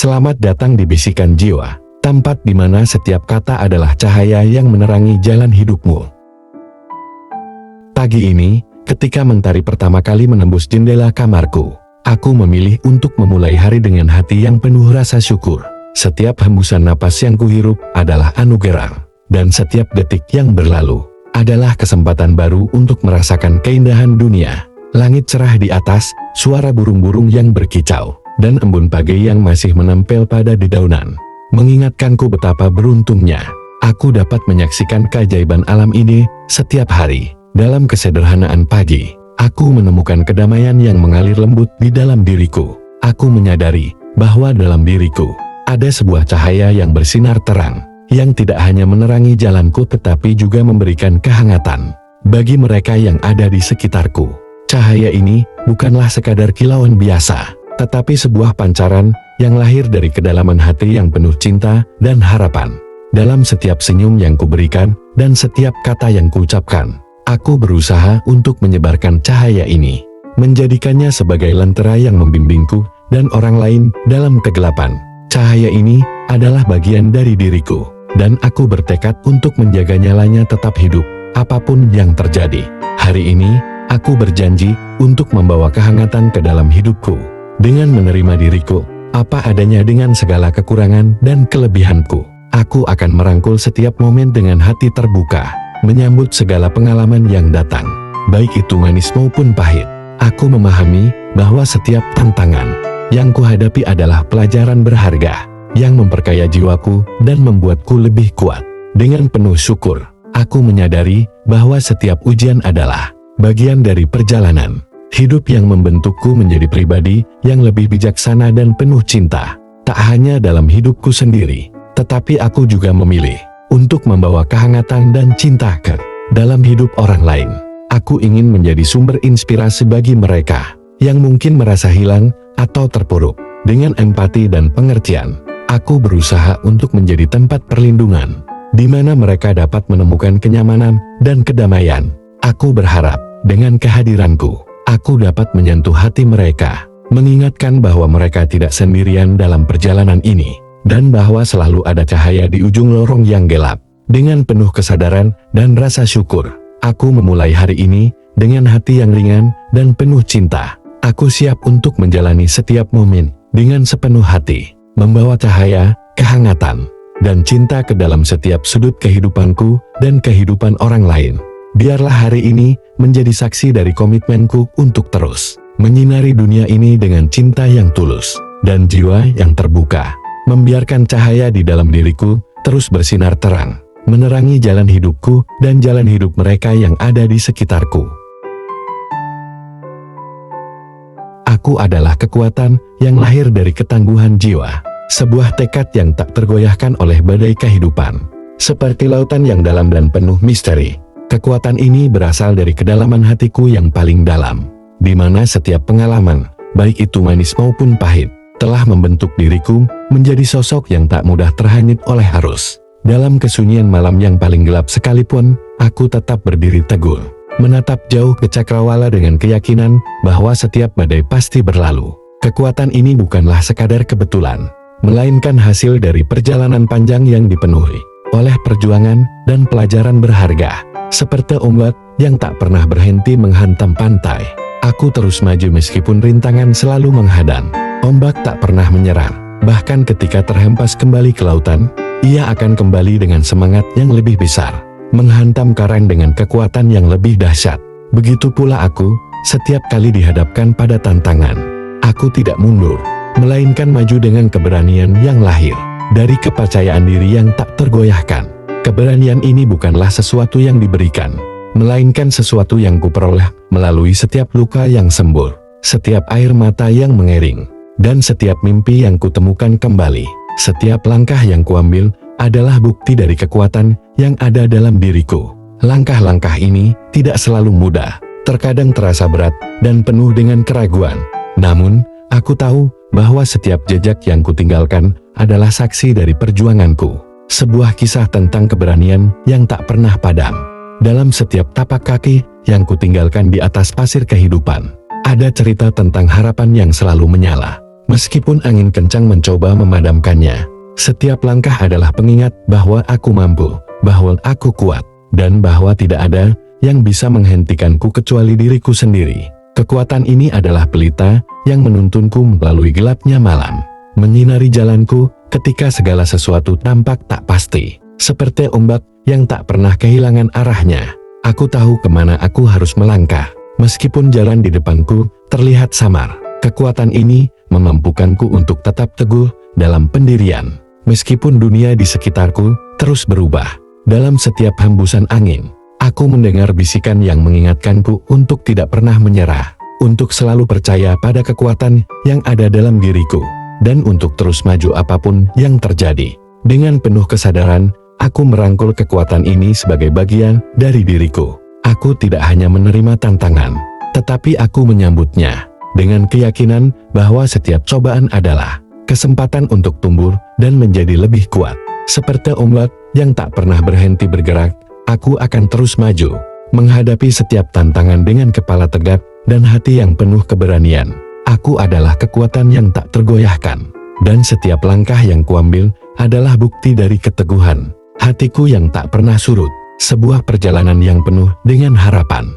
Selamat datang di Bisikan Jiwa, tempat di mana setiap kata adalah cahaya yang menerangi jalan hidupmu. Pagi ini, ketika mentari pertama kali menembus jendela kamarku, aku memilih untuk memulai hari dengan hati yang penuh rasa syukur. Setiap hembusan napas yang kuhirup adalah anugerah, dan setiap detik yang berlalu adalah kesempatan baru untuk merasakan keindahan dunia. Langit cerah di atas, suara burung-burung yang berkicau, dan embun pagi yang masih menempel pada dedaunan mengingatkanku betapa beruntungnya aku dapat menyaksikan keajaiban alam ini setiap hari. Dalam kesederhanaan pagi, aku menemukan kedamaian yang mengalir lembut di dalam diriku. Aku menyadari bahwa dalam diriku ada sebuah cahaya yang bersinar terang, yang tidak hanya menerangi jalanku tetapi juga memberikan kehangatan bagi mereka yang ada di sekitarku. Cahaya ini bukanlah sekadar kilauan biasa, tetapi sebuah pancaran yang lahir dari kedalaman hati yang penuh cinta dan harapan. Dalam setiap senyum yang kuberikan dan setiap kata yang kuucapkan, aku berusaha untuk menyebarkan cahaya ini, menjadikannya sebagai lentera yang membimbingku dan orang lain dalam kegelapan. Cahaya ini adalah bagian dari diriku, dan aku bertekad untuk menjaga nyalanya tetap hidup, apapun yang terjadi. Hari ini, aku berjanji untuk membawa kehangatan ke dalam hidupku, dengan menerima diriku apa adanya dengan segala kekurangan dan kelebihanku. Aku akan merangkul setiap momen dengan hati terbuka, menyambut segala pengalaman yang datang, baik itu manis maupun pahit. Aku memahami bahwa setiap tantangan yang kuhadapi adalah pelajaran berharga, yang memperkaya jiwaku dan membuatku lebih kuat. Dengan penuh syukur, aku menyadari bahwa setiap ujian adalah bagian dari perjalanan hidup yang membentukku menjadi pribadi yang lebih bijaksana dan penuh cinta. Tak hanya dalam hidupku sendiri, tetapi aku juga memilih untuk membawa kehangatan dan cinta ke dalam hidup orang lain. Aku ingin menjadi sumber inspirasi bagi mereka yang mungkin merasa hilang atau terpuruk. Dengan empati dan pengertian, aku berusaha untuk menjadi tempat perlindungan, di mana mereka dapat menemukan kenyamanan dan kedamaian. Aku berharap dengan kehadiranku, aku dapat menyentuh hati mereka, mengingatkan bahwa mereka tidak sendirian dalam perjalanan ini, dan bahwa selalu ada cahaya di ujung lorong yang gelap. Dengan penuh kesadaran dan rasa syukur, aku memulai hari ini dengan hati yang ringan dan penuh cinta. Aku siap untuk menjalani setiap momen dengan sepenuh hati, membawa cahaya, kehangatan, dan cinta ke dalam setiap sudut kehidupanku dan kehidupan orang lain. Biarlah hari ini menjadi saksi dari komitmenku untuk terus menyinari dunia ini dengan cinta yang tulus dan jiwa yang terbuka, membiarkan cahaya di dalam diriku terus bersinar terang, menerangi jalan hidupku dan jalan hidup mereka yang ada di sekitarku. Aku adalah kekuatan yang lahir dari ketangguhan jiwa, sebuah tekad yang tak tergoyahkan oleh badai kehidupan, seperti lautan yang dalam dan penuh misteri. Kekuatan ini berasal dari kedalaman hatiku yang paling dalam, di mana setiap pengalaman, baik itu manis maupun pahit, telah membentuk diriku menjadi sosok yang tak mudah terhanyut oleh arus. Dalam kesunyian malam yang paling gelap sekalipun, aku tetap berdiri teguh, menatap jauh ke cakrawala dengan keyakinan bahwa setiap badai pasti berlalu. Kekuatan ini bukanlah sekadar kebetulan, melainkan hasil dari perjalanan panjang yang dipenuhi oleh perjuangan dan pelajaran berharga. Seperti ombak yang tak pernah berhenti menghantam pantai, aku terus maju meskipun rintangan selalu menghadang. Ombak tak pernah menyerang, bahkan ketika terhempas kembali ke lautan, ia akan kembali dengan semangat yang lebih besar, menghantam karang dengan kekuatan yang lebih dahsyat. Begitu pula aku, setiap kali dihadapkan pada tantangan, aku tidak mundur, melainkan maju dengan keberanian yang lahir dari kepercayaan diri yang tak tergoyahkan. Keberanian ini bukanlah sesuatu yang diberikan, melainkan sesuatu yang kuperoleh melalui setiap luka yang sembuh, setiap air mata yang mengering, dan setiap mimpi yang kutemukan kembali. Setiap langkah yang kuambil adalah bukti dari kekuatan yang ada dalam diriku. Langkah-langkah ini tidak selalu mudah, terkadang terasa berat dan penuh dengan keraguan. Namun, aku tahu bahwa setiap jejak yang kutinggalkan adalah saksi dari perjuanganku. Sebuah kisah tentang keberanian yang tak pernah padam. Dalam setiap tapak kaki yang kutinggalkan di atas pasir kehidupan, ada cerita tentang harapan yang selalu menyala. Meskipun angin kencang mencoba memadamkannya, setiap langkah adalah pengingat bahwa aku mampu, bahwa aku kuat, dan bahwa tidak ada yang bisa menghentikanku kecuali diriku sendiri. Kekuatan ini adalah pelita yang menuntunku melalui gelapnya malam, menyinari jalanku ketika segala sesuatu tampak tak pasti. Seperti ombak yang tak pernah kehilangan arahnya, aku tahu kemana aku harus melangkah. Meskipun jalan di depanku terlihat samar, kekuatan ini memampukanku untuk tetap teguh dalam pendirian. Meskipun dunia di sekitarku terus berubah, dalam setiap hembusan angin, aku mendengar bisikan yang mengingatkanku untuk tidak pernah menyerah, untuk selalu percaya pada kekuatan yang ada dalam diriku, dan untuk terus maju apapun yang terjadi. Dengan penuh kesadaran, aku merangkul kekuatan ini sebagai bagian dari diriku. Aku tidak hanya menerima tantangan, tetapi aku menyambutnya dengan keyakinan bahwa setiap cobaan adalah kesempatan untuk tumbuh dan menjadi lebih kuat. Seperti ombak yang tak pernah berhenti bergerak, aku akan terus maju, menghadapi setiap tantangan dengan kepala tegak dan hati yang penuh keberanian. Aku adalah kekuatan yang tak tergoyahkan, dan setiap langkah yang kuambil adalah bukti dari keteguhan hatiku yang tak pernah surut, sebuah perjalanan yang penuh dengan harapan.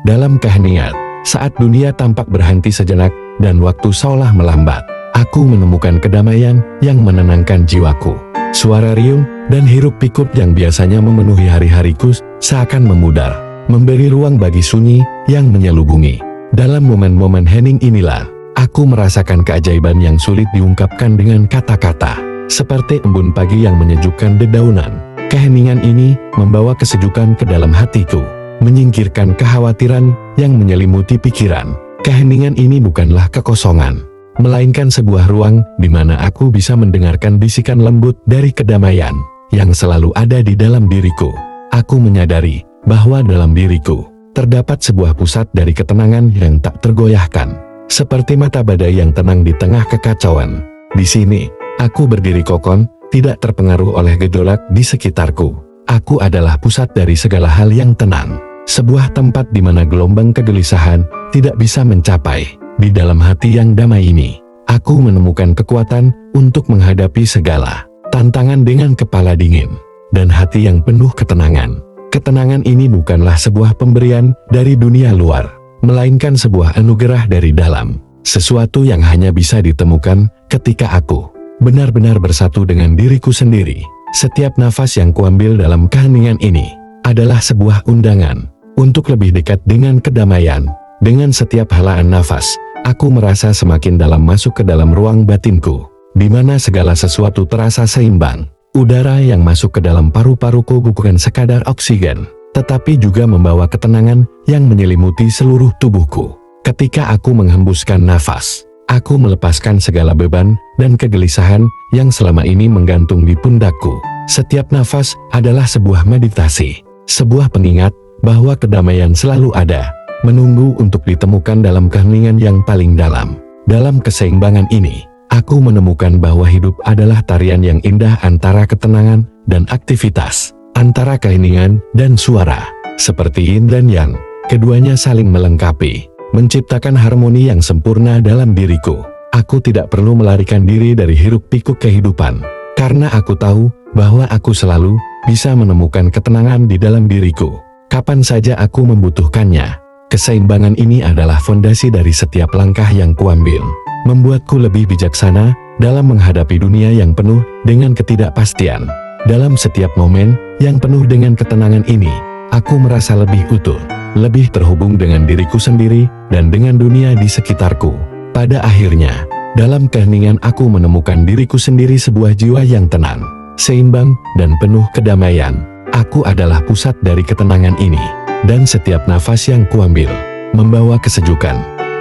Dalam keheningan, saat dunia tampak berhenti sejenak dan waktu seolah melambat, aku menemukan kedamaian yang menenangkan jiwaku. Suara riuh dan hiruk pikuk yang biasanya memenuhi hari-hariku seakan memudar, memberi ruang bagi sunyi yang menyelubungi. Dalam momen-momen hening inilah, aku merasakan keajaiban yang sulit diungkapkan dengan kata-kata. Seperti embun pagi yang menyejukkan dedaunan, keheningan ini membawa kesejukan ke dalam hatiku, menyingkirkan kekhawatiran yang menyelimuti pikiran. Keheningan ini bukanlah kekosongan, melainkan sebuah ruang di mana aku bisa mendengarkan bisikan lembut dari kedamaian yang selalu ada di dalam diriku. Aku menyadari bahwa dalam diriku terdapat sebuah pusat dari ketenangan yang tak tergoyahkan, seperti mata badai yang tenang di tengah kekacauan. Di sini, aku berdiri kokoh, tidak terpengaruh oleh gejolak di sekitarku. Aku adalah pusat dari segala hal yang tenang, sebuah tempat di mana gelombang kegelisahan tidak bisa mencapai. Di dalam hati yang damai ini, aku menemukan kekuatan untuk menghadapi segala tantangan dengan kepala dingin dan hati yang penuh ketenangan. Ketenangan ini bukanlah sebuah pemberian dari dunia luar, melainkan sebuah anugerah dari dalam, sesuatu yang hanya bisa ditemukan ketika aku benar-benar bersatu dengan diriku sendiri. Setiap nafas yang kuambil dalam keheningan ini adalah sebuah undangan untuk lebih dekat dengan kedamaian. Dengan setiap helaan nafas, aku merasa semakin dalam masuk ke dalam ruang batinku, di mana segala sesuatu terasa seimbang. Udara yang masuk ke dalam paru-paruku bukan sekadar oksigen, tetapi juga membawa ketenangan yang menyelimuti seluruh tubuhku. Ketika aku menghembuskan nafas, aku melepaskan segala beban dan kegelisahan yang selama ini menggantung di pundakku. Setiap nafas adalah sebuah meditasi, sebuah pengingat bahwa kedamaian selalu ada, menunggu untuk ditemukan dalam keheningan yang paling dalam. Dalam keseimbangan ini, aku menemukan bahwa hidup adalah tarian yang indah antara ketenangan dan aktivitas, antara keheningan dan suara, seperti yin dan yang. Keduanya saling melengkapi, menciptakan harmoni yang sempurna dalam diriku. Aku tidak perlu melarikan diri dari hiruk-pikuk kehidupan, karena aku tahu bahwa aku selalu bisa menemukan ketenangan di dalam diriku, kapan saja aku membutuhkannya. Keseimbangan ini adalah fondasi dari setiap langkah yang kuambil, membuatku lebih bijaksana dalam menghadapi dunia yang penuh dengan ketidakpastian. Dalam setiap momen yang penuh dengan ketenangan ini, aku merasa lebih utuh, lebih terhubung dengan diriku sendiri dan dengan dunia di sekitarku. Pada akhirnya, dalam keheningan aku menemukan diriku sendiri, sebuah jiwa yang tenang, seimbang, dan penuh kedamaian. Aku adalah pusat dari ketenangan ini, dan setiap nafas yang kuambil membawa kesejukan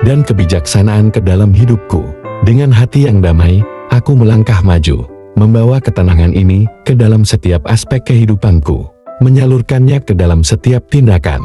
dan kebijaksanaan ke dalam hidupku. Dengan hati yang damai, aku melangkah maju, membawa ketenangan ini ke dalam setiap aspek kehidupanku, menyalurkannya ke dalam setiap tindakan.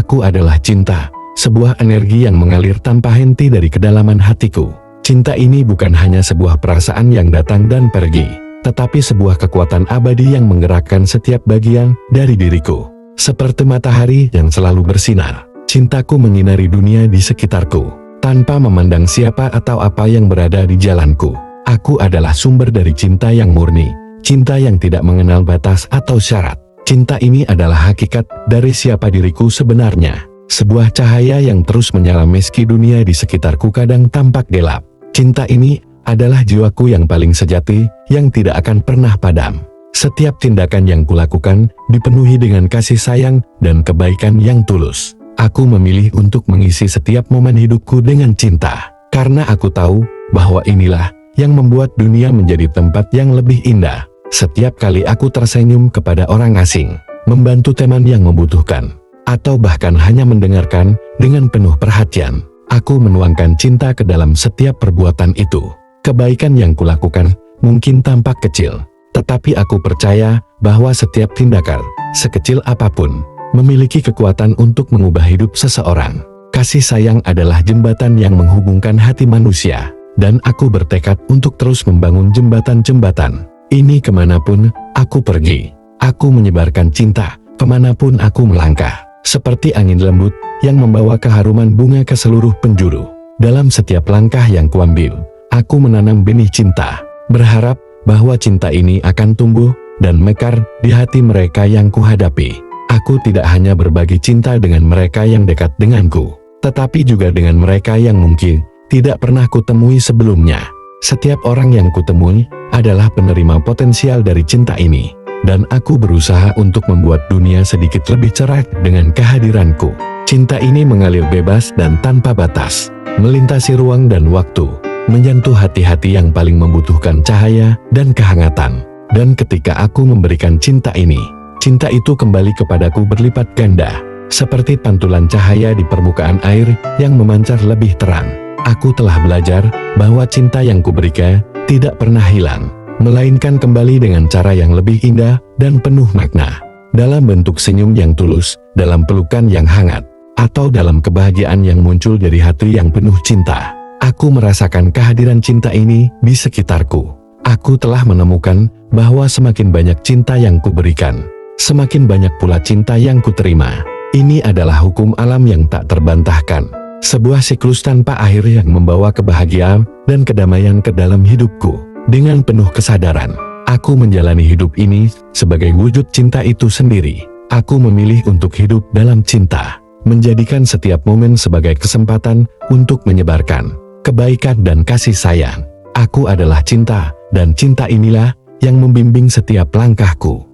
Aku adalah cinta, sebuah energi yang mengalir tanpa henti dari kedalaman hatiku. Cinta ini bukan hanya sebuah perasaan yang datang dan pergi, tetapi sebuah kekuatan abadi yang menggerakkan setiap bagian dari diriku. Seperti matahari yang selalu bersinar, Cintaku menyinari dunia di sekitarku, tanpa memandang siapa atau apa yang berada di jalanku. Aku adalah sumber dari cinta yang murni, cinta yang tidak mengenal batas atau syarat. Cinta ini adalah hakikat dari siapa diriku sebenarnya. Sebuah cahaya yang terus menyala meski dunia di sekitarku kadang tampak gelap. Cinta ini adalah jiwaku yang paling sejati, yang tidak akan pernah padam. Setiap tindakan yang kulakukan dipenuhi dengan kasih sayang dan kebaikan yang tulus. Aku memilih untuk mengisi setiap momen hidupku dengan cinta, karena aku tahu bahwa inilah yang membuat dunia menjadi tempat yang lebih indah. Setiap kali aku tersenyum kepada orang asing, membantu teman yang membutuhkan, atau bahkan hanya mendengarkan dengan penuh perhatian, aku menuangkan cinta ke dalam setiap perbuatan itu. Kebaikan yang kulakukan mungkin tampak kecil, tetapi aku percaya bahwa setiap tindakan, sekecil apapun, memiliki kekuatan untuk mengubah hidup seseorang. Kasih sayang adalah jembatan yang menghubungkan hati manusia, dan aku bertekad untuk terus membangun jembatan-jembatan ini kemanapun aku pergi. Aku menyebarkan cinta kemanapun aku melangkah, seperti angin lembut yang membawa keharuman bunga ke seluruh penjuru. Dalam setiap langkah yang kuambil, aku menanam benih cinta, berharap bahwa cinta ini akan tumbuh dan mekar di hati mereka yang kuhadapi. Aku tidak hanya berbagi cinta dengan mereka yang dekat denganku, tetapi juga dengan mereka yang mungkin tidak pernah kutemui sebelumnya. Setiap orang yang kutemui adalah penerima potensial dari cinta ini, dan aku berusaha untuk membuat dunia sedikit lebih cerah dengan kehadiranku. Cinta ini mengalir bebas dan tanpa batas, melintasi ruang dan waktu, menyentuh hati-hati yang paling membutuhkan cahaya dan kehangatan. Dan ketika aku memberikan cinta ini, cinta itu kembali kepadaku berlipat ganda, seperti pantulan cahaya di permukaan air yang memancar lebih terang. Aku telah belajar bahwa cinta yang kuberikan tidak pernah hilang, melainkan kembali dengan cara yang lebih indah dan penuh makna. Dalam bentuk senyum yang tulus, dalam pelukan yang hangat, atau dalam kebahagiaan yang muncul dari hati yang penuh cinta. Aku merasakan kehadiran cinta ini di sekitarku. Aku telah menemukan bahwa semakin banyak cinta yang kuberikan, semakin banyak pula cinta yang kuterima. Ini adalah hukum alam yang tak terbantahkan. Sebuah siklus tanpa akhir yang membawa kebahagiaan dan kedamaian ke dalam hidupku. Dengan penuh kesadaran, aku menjalani hidup ini sebagai wujud cinta itu sendiri. Aku memilih untuk hidup dalam cinta, menjadikan setiap momen sebagai kesempatan untuk menyebarkan kebaikan dan kasih sayang. Aku adalah cinta, dan cinta inilah yang membimbing setiap langkahku.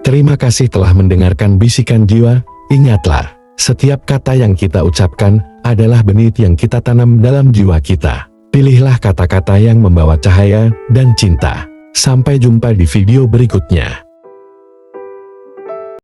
Terima kasih telah mendengarkan Bisikan Jiwa. Ingatlah, setiap kata yang kita ucapkan adalah benih yang kita tanam dalam jiwa kita. Pilihlah kata-kata yang membawa cahaya dan cinta. Sampai jumpa di video berikutnya.